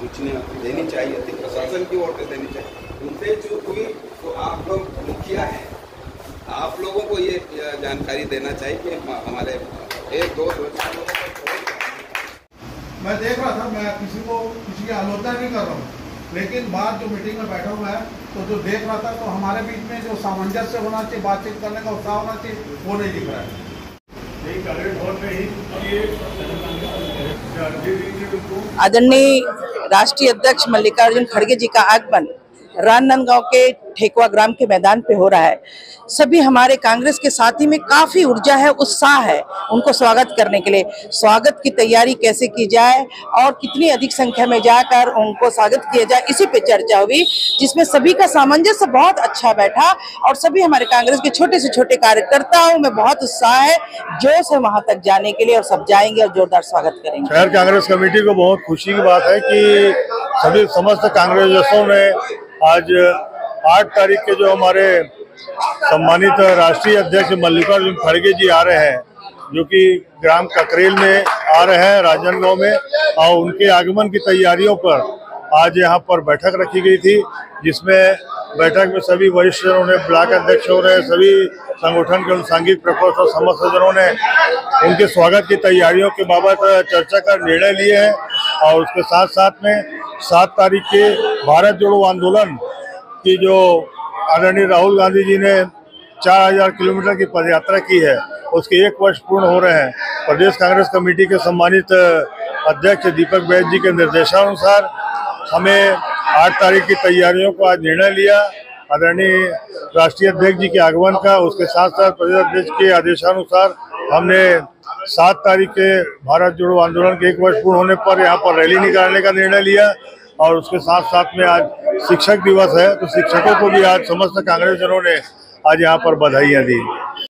सूचना देनी चाहिए थी, प्रशासन की ओर से देनी चाहिए। उनसे चूक हुई तो आप लोग मुखिया हैं, आप लोगों को ये जानकारी देना चाहिए कि हमारे एक दो मैं देख रहा था, मैं किसी की आलोचना नहीं कर रहा हूँ, लेकिन बात जो मीटिंग में बैठा हुआ है तो जो देख रहा था तो हमारे बीच में जो सामंजस्य होना चाहिए, बातचीत करने का उत्साह होना चाहिए, वो नहीं दिख रहा है। आदरणीय राष्ट्रीय अध्यक्ष मल्लिकार्जुन खड़गे जी का आगमन राजनांदगांव के ठेकुआ ग्राम के मैदान पे हो रहा है। सभी हमारे कांग्रेस के साथी में काफी ऊर्जा है, उत्साह है उनको स्वागत करने के लिए। स्वागत की तैयारी कैसे की जाए और कितनी अधिक संख्या में जाकर उनको स्वागत किया जाए, इसी पे चर्चा हुई, जिसमें सभी का सामंजस्य बहुत अच्छा बैठा और सभी हमारे कांग्रेस के छोटे से छोटे कार्यकर्ताओं में बहुत उत्साह है, जोश है वहां तक जाने के लिए और सब जाएंगे और जोरदार स्वागत करेंगे। शहर कांग्रेस कमेटी को बहुत खुशी की बात है कि सभी समस्त कांग्रेसियों ने आज 8 तारीख के जो हमारे सम्मानित राष्ट्रीय अध्यक्ष मल्लिकार्जुन खड़गे जी आ रहे हैं, जो कि ग्राम ककरेल में आ रहे हैं राजनांदगांव में, और उनके आगमन की तैयारियों पर आज यहां पर बैठक रखी गई थी, जिसमें बैठक में सभी वरिष्ठों ने, ब्लॉक अध्यक्षों ने, सभी संगठन के सांघिक प्रकोष्ठ और समस्त सदनों ने उनके स्वागत की तैयारियों के बाबत चर्चा कर निर्णय लिए हैं। और उसके साथ साथ में 7 तारीख के भारत जोड़ो आंदोलन की जो आदरणीय राहुल गांधी जी ने 4000 किलोमीटर की पदयात्रा की है, उसके 1 वर्ष पूर्ण हो रहे हैं। प्रदेश कांग्रेस कमेटी के सम्मानित अध्यक्ष दीपक बैद जी के निर्देशानुसार हमें 8 तारीख की तैयारियों को आज निर्णय लिया आदरणीय राष्ट्रीय अध्यक्ष जी के आगमन का। उसके साथ साथ प्रदेश अध्यक्ष के आदेशानुसार हमने 7 तारीख के भारत जोड़ो आंदोलन के 1 वर्ष पूर्ण होने पर यहाँ पर रैली निकालने का निर्णय लिया। और उसके साथ साथ में आज शिक्षक दिवस है, तो शिक्षकों को भी आज समस्त कांग्रेस जनों ने आज यहाँ पर बधाइयाँ दी।